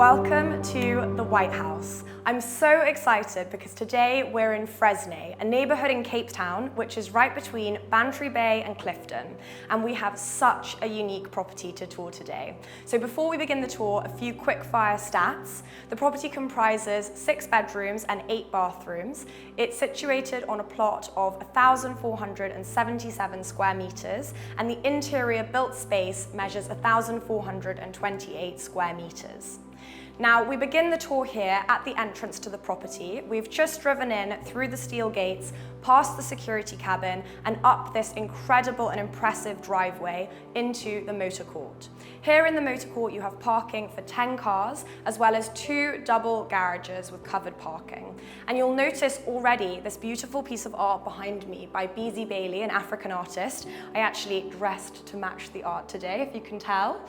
Welcome to the White House. I'm so excited because today we're in Fresnaye, a neighbourhood in Cape Town, which is right between Bantry Bay and Clifton. And we have such a unique property to tour today. So before we begin the tour, a few quick fire stats. The property comprises 6 bedrooms and 8 bathrooms. It's situated on a plot of 1,477 square metres, and the interior built space measures 1,428 square metres. Now, we begin the tour here at the entrance to the property. We've just driven in through the steel gates, past the security cabin, and up this incredible and impressive driveway into the motor court. Here in the motor court, you have parking for 10 cars, as well as 2 double garages with covered parking. And you'll notice already this beautiful piece of art behind me by Beezy Bailey, an African artist. I actually dressed to match the art today, if you can tell.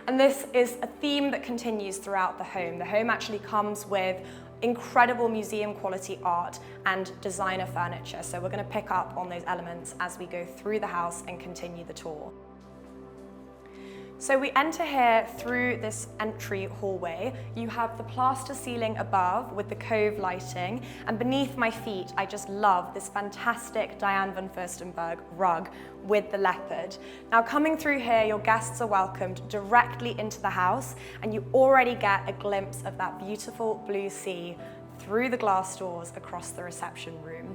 And this is a theme that continues throughout the home. The home actually comes with incredible museum quality art and designer furniture. So we're going to pick up on those elements as we go through the house and continue the tour. So we enter here through this entry hallway. You have the plaster ceiling above with the cove lighting, and beneath my feet, I just love this fantastic Diane van Furstenberg rug with the leopard. Now, coming through here, your guests are welcomed directly into the house, and you already get a glimpse of that beautiful blue sea through the glass doors across the reception room.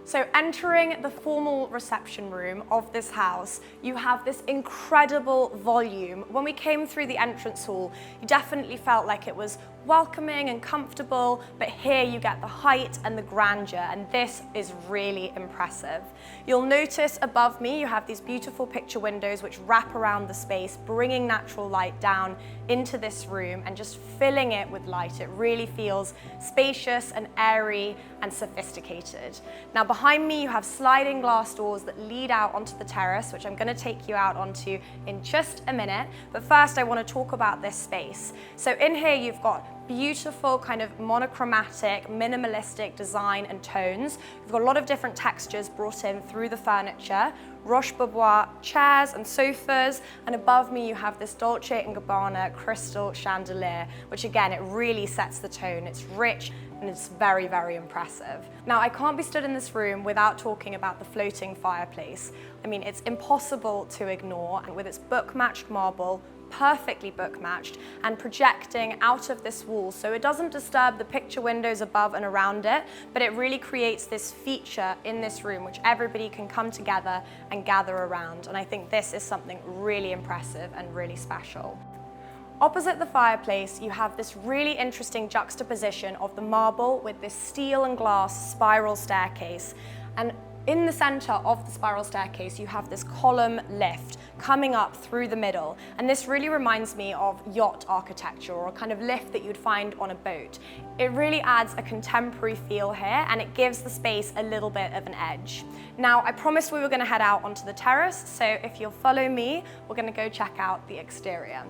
So entering the formal reception room of this house, you have this incredible volume. When we came through the entrance hall, you definitely felt like it was welcoming and comfortable, but here you get the height and the grandeur, and this is really impressive. You'll notice above me, you have these beautiful picture windows which wrap around the space, bringing natural light down into this room and just filling it with light. It really feels spacious and airy and sophisticated. Now, behind me, you have sliding glass doors that lead out onto the terrace, which I'm going to take you out onto in just a minute. But first, I want to talk about this space. So in here, you've got beautiful kind of monochromatic, minimalistic design and tones. You've got a lot of different textures brought in through the furniture, Roche-Beaubois chairs and sofas, and above me you have this Dolce & Gabbana crystal chandelier, which again, it really sets the tone. It's rich and it's very, very impressive. Now, I can't be stood in this room without talking about the floating fireplace. I mean, it's impossible to ignore, and with its book-matched marble, perfectly book matched and projecting out of this wall, so it doesn't disturb the picture windows above and around it, but it really creates this feature in this room which everybody can come together and gather around. And I think this is something really impressive and really special. Opposite the fireplace, you have this really interesting juxtaposition of the marble with this steel and glass spiral staircase. And in the center of the spiral staircase, you have this column lift coming up through the middle. And this really reminds me of yacht architecture, or a kind of lift that you'd find on a boat. It really adds a contemporary feel here, and it gives the space a little bit of an edge. Now, I promised we were going to head out onto the terrace, so if you'll follow me, we're going to go check out the exterior.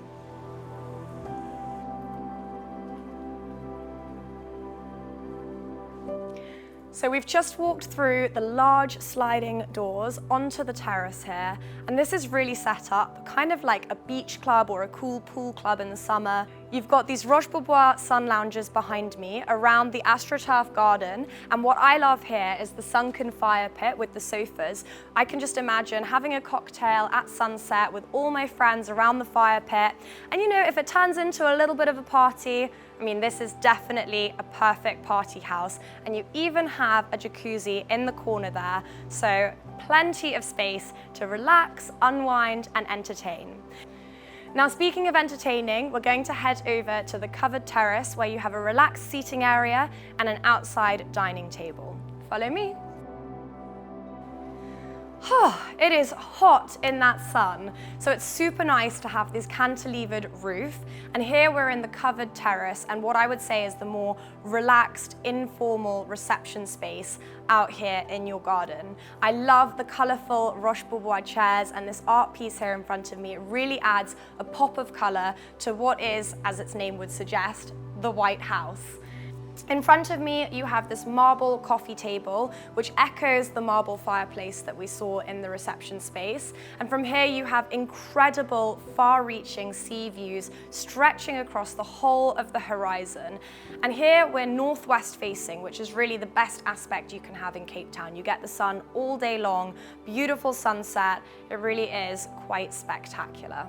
So we've just walked through the large sliding doors onto the terrace here, and this is really set up kind of like a beach club or a cool pool club in the summer. You've got these Roche-Beaubois sun lounges behind me around the AstroTurf garden, and what I love here is the sunken fire pit with the sofas. I can just imagine having a cocktail at sunset with all my friends around the fire pit, and you know, if it turns into a little bit of a party, I mean, this is definitely a perfect party house, and you even have a jacuzzi in the corner there, so plenty of space to relax, unwind, and entertain. Now, speaking of entertaining, we're going to head over to the covered terrace where you have a relaxed seating area and an outside dining table. Follow me. It is hot in that sun, so it's super nice to have this cantilevered roof. And here we're in the covered terrace, and what I would say is the more relaxed, informal reception space out here in your garden. I love the colourful Roche-Beaubois chairs, and this art piece here in front of me. It really adds a pop of colour to what is, as its name would suggest, the White House. In front of me, you have this marble coffee table, which echoes the marble fireplace that we saw in the reception space. And from here, you have incredible, far-reaching sea views stretching across the whole of the horizon. And here, we're northwest facing, which is really the best aspect you can have in Cape Town. You get the sun all day long, beautiful sunset. It really is quite spectacular.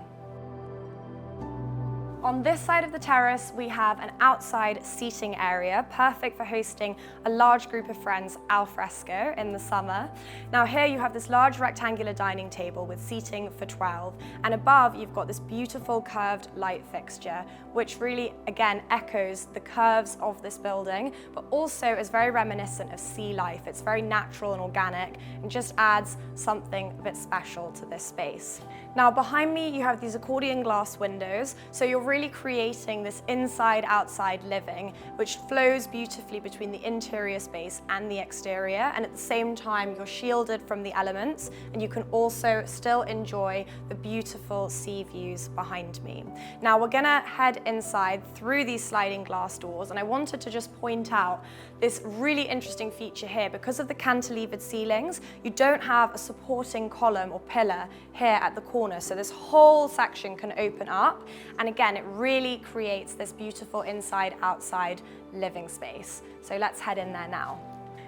On this side of the terrace, we have an outside seating area, perfect for hosting a large group of friends al fresco in the summer. Now here you have this large rectangular dining table with seating for 12, and above you've got this beautiful curved light fixture, which really, again, echoes the curves of this building, but also is very reminiscent of sea life. It's very natural and organic, and just adds something a bit special to this space. Now behind me, you have these accordion glass windows, so you're really creating this inside-outside living, which flows beautifully between the interior space and the exterior, and at the same time you're shielded from the elements, and you can also still enjoy the beautiful sea views behind me. Now we're gonna head inside through these sliding glass doors, and I wanted to just point out this really interesting feature here. Because of the cantilevered ceilings, you don't have a supporting column or pillar here at the corner, so this whole section can open up, and again, it really creates this beautiful inside-outside living space. So let's head in there now.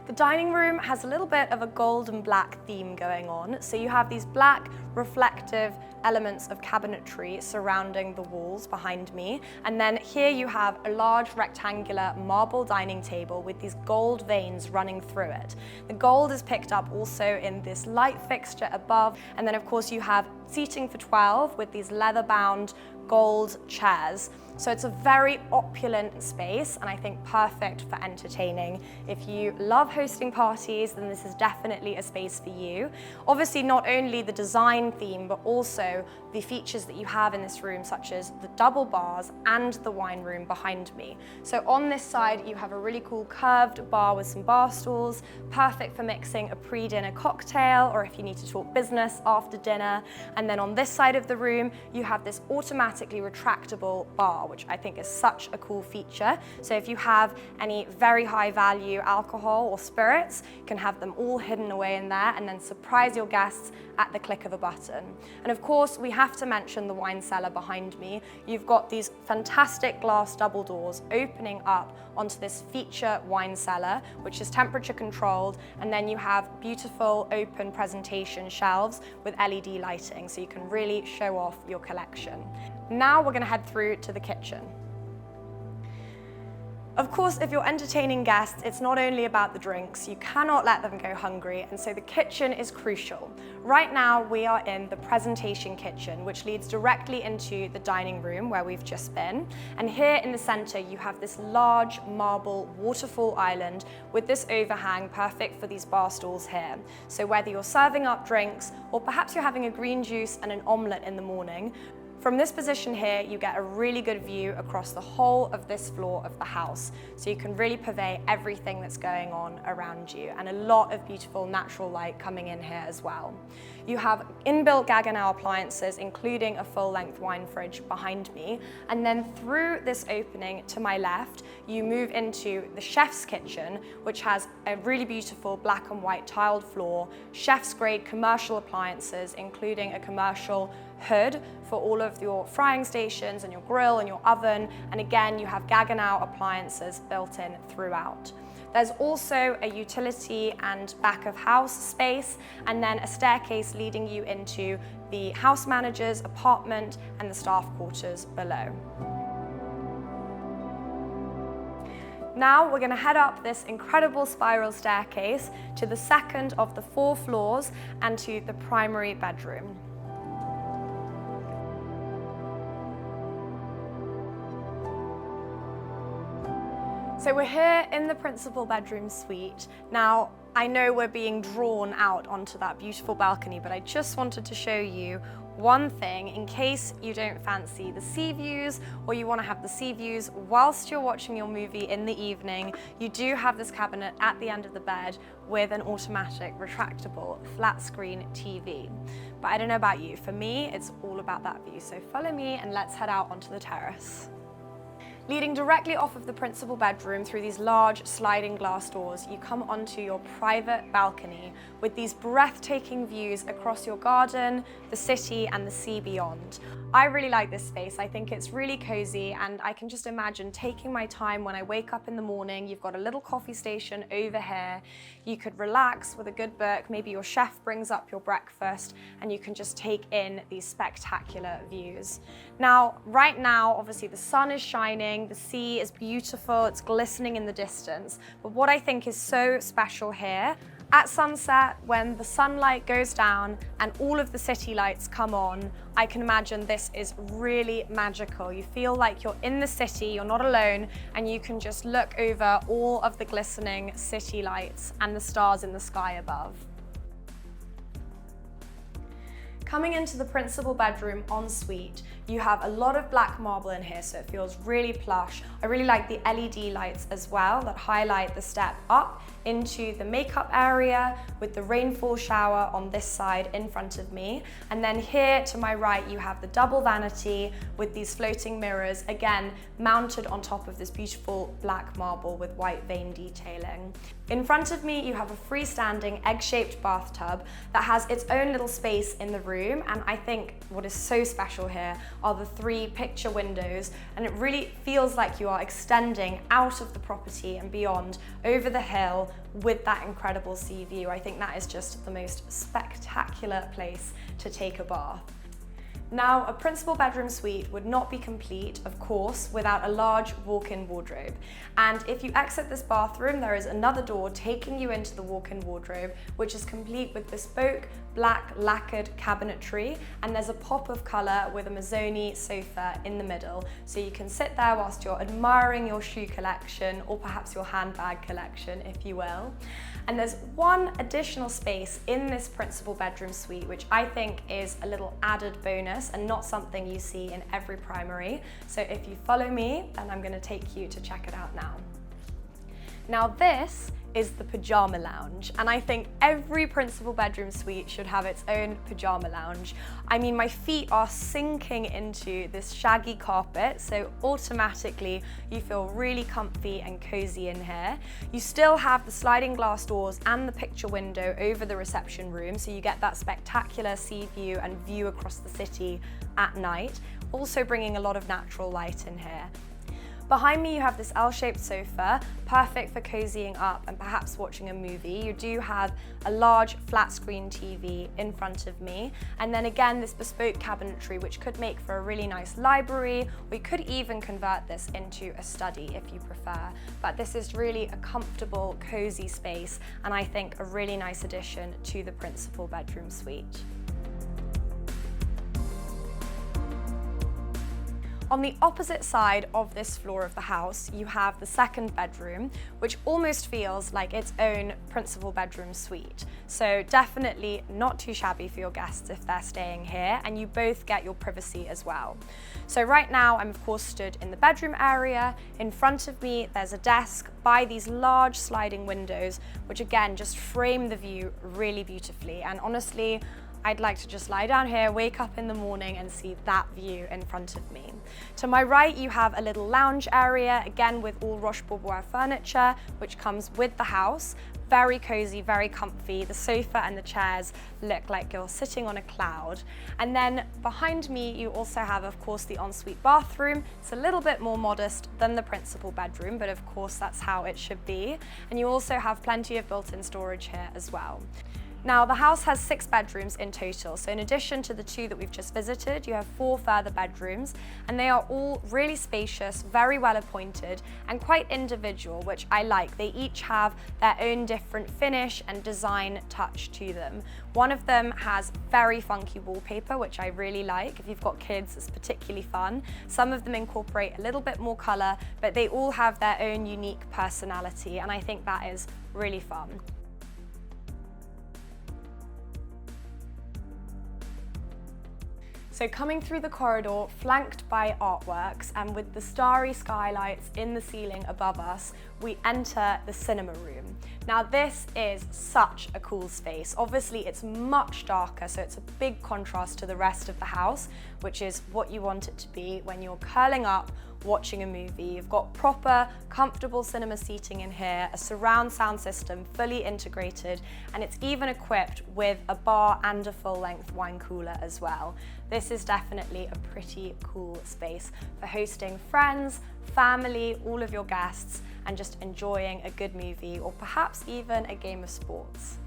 The dining room has a little bit of a gold and black theme going on. So you have these black reflective elements of cabinetry surrounding the walls behind me. And then here you have a large rectangular marble dining table with these gold veins running through it. The gold is picked up also in this light fixture above. And then of course you have seating for 12 with these leather-bound gold chairs. So it's a very opulent space, and I think perfect for entertaining. If you love hosting parties, then this is definitely a space for you. Obviously, not only the design theme, but also the features that you have in this room, such as the double bars and the wine room behind me. So on this side, you have a really cool curved bar with some bar stools, perfect for mixing a pre-dinner cocktail, or if you need to talk business after dinner. And then on this side of the room, you have this automatically retractable bar, which I think is such a cool feature. So if you have any very high value alcohol or spirits, you can have them all hidden away in there and then surprise your guests at the click of a button. And of course, we have to mention the wine cellar behind me. You've got these fantastic glass double doors opening up onto this feature wine cellar, which is temperature controlled, and then you have beautiful open presentation shelves with LED lighting, so you can really show off your collection. Now we're going to head through to the kitchen. Of course, if you're entertaining guests, it's not only about the drinks. You cannot let them go hungry, and so the kitchen is crucial. Right now, we are in the presentation kitchen, which leads directly into the dining room where we've just been. And here in the center, you have this large marble waterfall island with this overhang, perfect for these bar stools here. So whether you're serving up drinks, or perhaps you're having a green juice and an omelette in the morning, from this position here, you get a really good view across the whole of this floor of the house. So you can really purvey everything that's going on around you, and a lot of beautiful natural light coming in here as well. You have inbuilt Gaggenau appliances, including a full-length wine fridge behind me. And then through this opening to my left, you move into the chef's kitchen, which has a really beautiful black and white tiled floor, chef's grade commercial appliances, including a commercial hood for all of your frying stations and your grill and your oven. And again, you have Gaggenau appliances built in throughout. There's also a utility and back of house space, and then a staircase leading you into the house manager's apartment and the staff quarters below. Now we're going to head up this incredible spiral staircase to the second of the 4 floors and to the primary bedroom. So we're here in the principal bedroom suite. Now, I know we're being drawn out onto that beautiful balcony, but I just wanted to show you one thing in case you don't fancy the sea views, or you want to have the sea views whilst you're watching your movie in the evening. You do have this cabinet at the end of the bed with an automatic retractable flat screen TV. But I don't know about you, for me, it's all about that view. So follow me and let's head out onto the terrace. Leading directly off of the principal bedroom through these large sliding glass doors, you come onto your private balcony with these breathtaking views across your garden, the city and the sea beyond. I really like this space. I think it's really cozy, and I can just imagine taking my time when I wake up in the morning. You've got a little coffee station over here. You could relax with a good book. Maybe your chef brings up your breakfast and you can just take in these spectacular views. Now, right now, obviously the sun is shining, the sea is beautiful, it's glistening in the distance. But what I think is so special here, at sunset, when the sunlight goes down and all of the city lights come on, I can imagine this is really magical. You feel like you're in the city, you're not alone, and you can just look over all of the glistening city lights and the stars in the sky above. Coming into the principal bedroom ensuite, you have a lot of black marble in here, so it feels really plush. I really like the LED lights as well that highlight the step up into the makeup area with the rainfall shower on this side in front of me. And then here to my right, you have the double vanity with these floating mirrors, again, mounted on top of this beautiful black marble with white vein detailing. In front of me, you have a freestanding egg-shaped bathtub that has its own little space in the room. And I think what is so special here are the 3 picture windows, and it really feels like you are extending out of the property and beyond over the hill with that incredible sea view. I think that is just the most spectacular place to take a bath. Now, a principal bedroom suite would not be complete, of course, without a large walk-in wardrobe. And if you exit this bathroom, there is another door taking you into the walk-in wardrobe, which is complete with bespoke black lacquered cabinetry, and there's a pop of colour with a mazzoni sofa in the middle, so you can sit there whilst you're admiring your shoe collection, or perhaps your handbag collection, if you will. And there's one additional space in this principal bedroom suite, which I think is a little added bonus and not something you see in every primary. So if you follow me, then I'm going to take you to check it out now. Now this is the Pyjama Lounge, and I think every principal bedroom suite should have its own Pyjama Lounge. I mean, my feet are sinking into this shaggy carpet, so automatically you feel really comfy and cozy in here. You still have the sliding glass doors and the picture window over the reception room, so you get that spectacular sea view and view across the city at night, also bringing a lot of natural light in here. Behind me you have this L-shaped sofa, perfect for cozying up and perhaps watching a movie. You do have a large flat screen TV in front of me, and then again this bespoke cabinetry which could make for a really nice library. We could even convert this into a study if you prefer, but this is really a comfortable, cozy space, and I think a really nice addition to the principal bedroom suite. On the opposite side of this floor of the house, you have the second bedroom, which almost feels like its own principal bedroom suite. So definitely not too shabby for your guests if they're staying here, and you both get your privacy as well. So right now, I'm of course stood in the bedroom area. In front of me, there's a desk by these large sliding windows, which again, just frame the view really beautifully. And honestly, I'd like to just lie down here, wake up in the morning and see that view in front of me. To my right, you have a little lounge area, again with all Roche-Bobois furniture, which comes with the house. Very cozy, very comfy. The sofa and the chairs look like you're sitting on a cloud. And then behind me, you also have, of course, the ensuite bathroom. It's a little bit more modest than the principal bedroom, but of course, that's how it should be. And you also have plenty of built-in storage here as well. Now, the house has 6 bedrooms in total, so in addition to the 2 that we've just visited, you have 4 further bedrooms, and they are all really spacious, very well appointed, and quite individual, which I like. They each have their own different finish and design touch to them. One of them has very funky wallpaper, which I really like. If you've got kids, it's particularly fun. Some of them incorporate a little bit more color, but they all have their own unique personality, and I think that is really fun. So coming through the corridor, flanked by artworks and with the starry skylights in the ceiling above us, we enter the cinema room. Now this is such a cool space. Obviously it's much darker, so it's a big contrast to the rest of the house, which is what you want it to be when you're curling up, watching a movie. You've got proper, comfortable cinema seating in here, a surround sound system fully integrated, and it's even equipped with a bar and a full-length wine cooler as well. This is definitely a pretty cool space for hosting friends, family, all of your guests, and just enjoying a good movie or perhaps even a game of sports.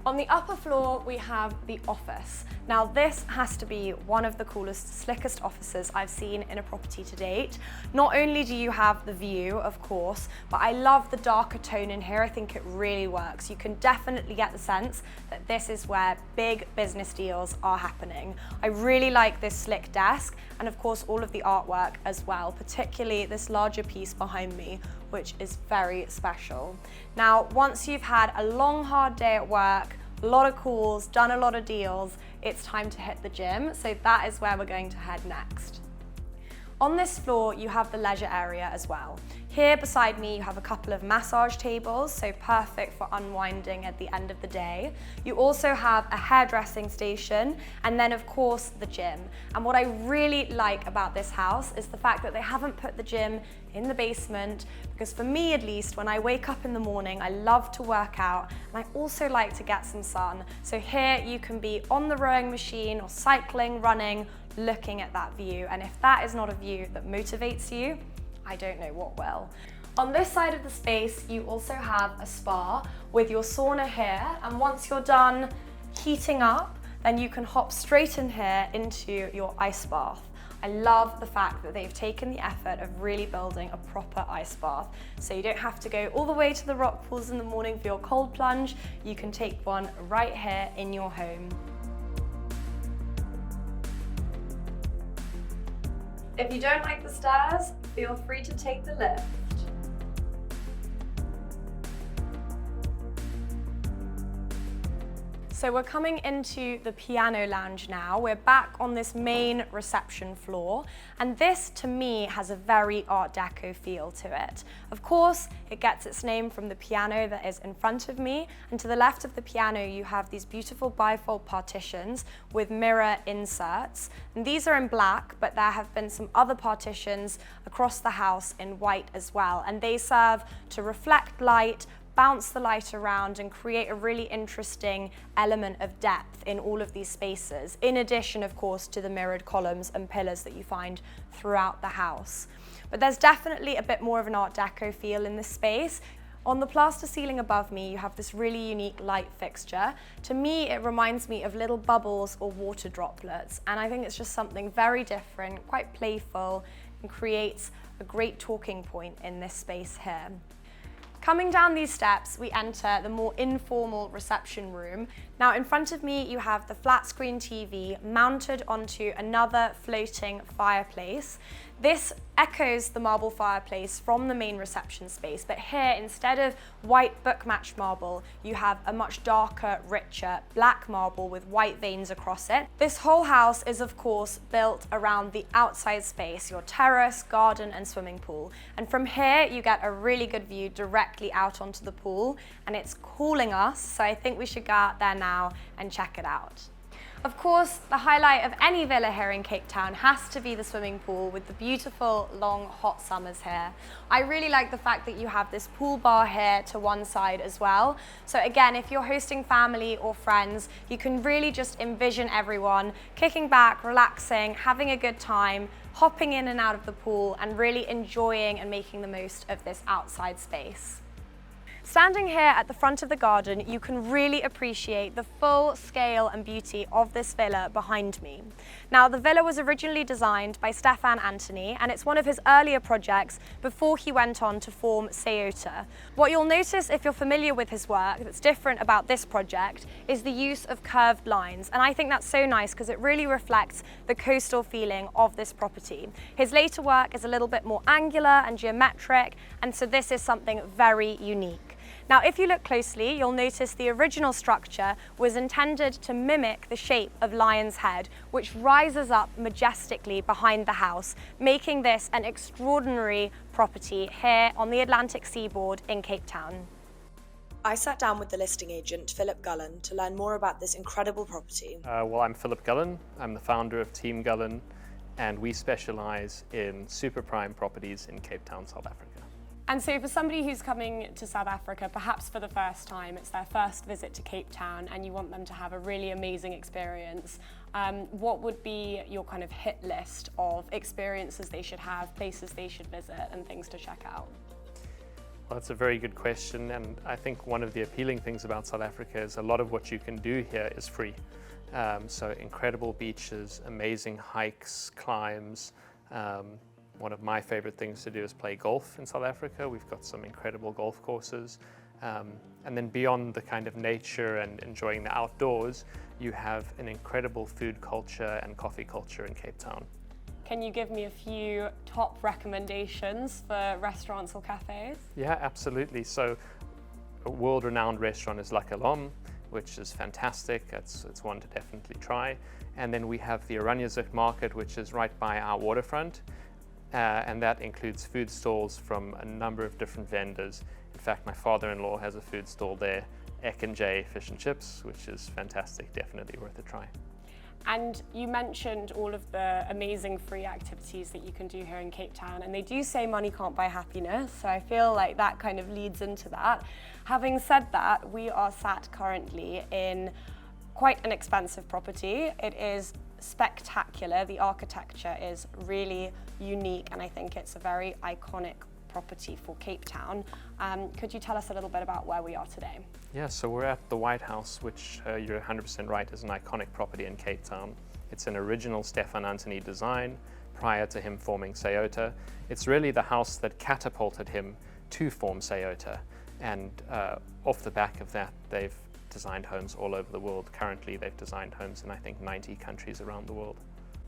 On the upper floor, we have the office. Now this has to be one of the coolest, slickest offices I've seen in a property to date. Not only do you have the view, of course, but I love the darker tone in here. I think it really works. You can definitely get the sense that this is where big business deals are happening. I really like this slick desk and of course all of the artwork as well, particularly this larger piece behind me, which is very special. Now, once you've had a long, hard day at work, a lot of calls, done a lot of deals, it's time to hit the gym. So that is where we're going to head next. On this floor, you have the leisure area as well. Here beside me, you have a couple of massage tables, so perfect for unwinding at the end of the day. You also have a hairdressing station, and then of course the gym. And what I really like about this house is the fact that they haven't put the gym in the basement, because for me at least, when I wake up in the morning, I love to work out, and I also like to get some sun. So here you can be on the rowing machine or cycling, running, looking at that view. And if that is not a view that motivates you, I don't know what will. On this side of the space, you also have a spa with your sauna here. And once you're done heating up, then you can hop straight in here into your ice bath. I love the fact that they've taken the effort of really building a proper ice bath. So you don't have to go all the way to the rock pools in the morning for your cold plunge. You can take one right here in your home. If you don't like the stairs, feel free to take the lift. So we're coming into the Pyjama Lounge now. We're back on this main reception floor, and this to me has a very Art Deco feel to it. Of course, it gets its name from the piano that is in front of me, and to the left of the piano you have these beautiful bifold partitions with mirror inserts. And these are in black, but there have been some other partitions across the house in white as well, and they serve to reflect light, bounce the light around and create a really interesting element of depth in all of these spaces, in addition, of course, to the mirrored columns and pillars that you find throughout the house. But there's definitely a bit more of an Art Deco feel in this space. On the plaster ceiling above me, you have this really unique light fixture. To me, it reminds me of little bubbles or water droplets, and I think it's just something very different, quite playful, and creates a great talking point in this space here. Coming down these steps, we enter the more informal reception room. Now in front of me, you have the flat screen TV mounted onto another floating fireplace. This echoes the marble fireplace from the main reception space, but here, instead of white book-matched marble, you have a much darker, richer black marble with white veins across it. This whole house is, of course, built around the outside space, your terrace, garden, and swimming pool. And from here, you get a really good view directly out onto the pool, and it's calling us, so I think we should go out there now and check it out. Of course, the highlight of any villa here in Cape Town has to be the swimming pool with the beautiful long hot summers here. I really like the fact that you have this pool bar here to one side as well. So again, if you're hosting family or friends, you can really just envision everyone kicking back, relaxing, having a good time, hopping in and out of the pool and really enjoying and making the most of this outside space. Standing here at the front of the garden, you can really appreciate the full scale and beauty of this villa behind me. Now, the villa was originally designed by Stefan Antoni, and it's one of his earlier projects before he went on to form Seaboard. What you'll notice if you're familiar with his work that's different about this project is the use of curved lines, and I think that's so nice because it really reflects the coastal feeling of this property. His later work is a little bit more angular and geometric, and so this is something very unique. Now, if you look closely, you'll notice the original structure was intended to mimic the shape of Lion's Head, which rises up majestically behind the house, making this an extraordinary property here on the Atlantic seaboard in Cape Town. I sat down with the listing agent, Philip Gullan, to learn more about this incredible property. Well, I'm Philip Gullan. I'm the founder of Team Gullan, and we specialize in super prime properties in Cape Town, South Africa. And so for somebody who's coming to South Africa, perhaps for the first time, it's their first visit to Cape Town and you want them to have a really amazing experience, what would be your kind of hit list of experiences they should have, places they should visit and things to check out? Well, that's a very good question, and I think one of the appealing things about South Africa is a lot of what you can do here is free. So incredible beaches, amazing hikes, climbs. One of my favorite things to do is play golf in South Africa. We've got some incredible golf courses. And then beyond the kind of nature and enjoying the outdoors, you have an incredible food culture and coffee culture in Cape Town. Can you give me a few top recommendations for restaurants or cafes? Yeah, absolutely. So a world-renowned restaurant is La Colombe, which is fantastic. It's one to definitely try. And then we have the Oranjezig market, which is right by our waterfront. And that includes food stalls from a number of different vendors. In fact, my father-in-law has a food stall there, J Fish and Chips, which is fantastic, definitely worth a try. And you mentioned all of the amazing free activities that you can do here in Cape Town, and they do say money can't buy happiness, so I feel like that kind of leads into that. Having said that, we are sat currently in quite an expensive property. It is spectacular. The architecture is really unique, and I think it's a very iconic property for Cape Town. Could you tell us a little bit about where we are today? Yeah, so we're at the White House, which you're 100% right, is an iconic property in Cape Town. It's an original Stefan Antoni design prior to him forming Sayota. It's really the house that catapulted him to form Sayota, and off the back of that, they've designed homes all over the world. Currently, they've designed homes in, I think, 90 countries around the world.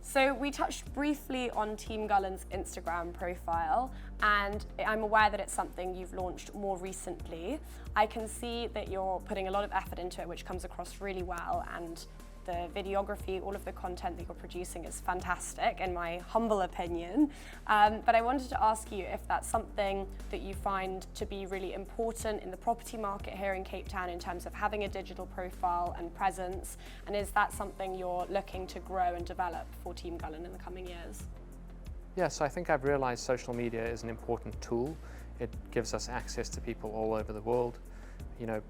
So we touched briefly on Team Gullan's Instagram profile, and I'm aware that it's something you've launched more recently. I can see that you're putting a lot of effort into it, which comes across really well, and the videography, all of the content that you're producing is fantastic, in my humble opinion. But I wanted to ask you if that's something that you find to be really important in the property market here in Cape Town in terms of having a digital profile and presence, and is that something you're looking to grow and develop for Team Gullan in the coming years? Yeah, so I think I've realized social media is an important tool. It gives us access to people all over the world. You know,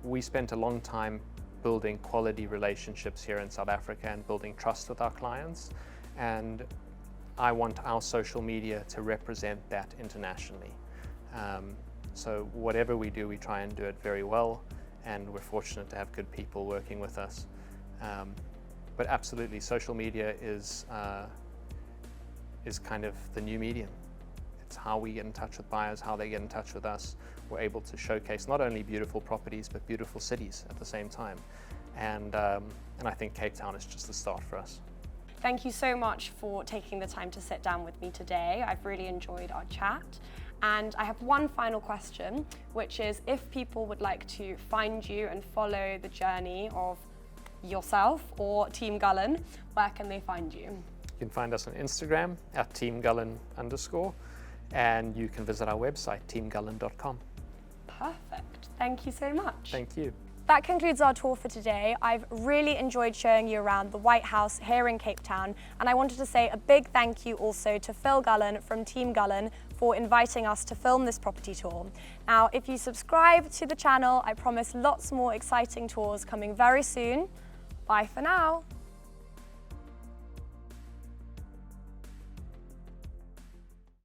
we spent a long time building quality relationships here in South Africa and building trust with our clients. And I want our social media to represent that internationally. So whatever we do, we try and do it very well, and we're fortunate to have good people working with us. But absolutely, social media is kind of the new medium. It's how we get in touch with buyers, how they get in touch with us. We're able to showcase not only beautiful properties, but beautiful cities at the same time. And I think Cape Town is just the start for us. Thank you so much for taking the time to sit down with me today. I've really enjoyed our chat. And I have one final question, which is if people would like to find you and follow the journey of yourself or Team Gullan, where can they find you? You can find us on Instagram at teamgullan_, and you can visit our website, teamgullan.com. Perfect. Thank you so much. Thank you. That concludes our tour for today. I've really enjoyed showing you around the White House here in Cape Town, and I wanted to say a big thank you also to Phil Gullan from Team Gullan for inviting us to film this property tour. Now, if you subscribe to the channel, I promise lots more exciting tours coming very soon. Bye for now.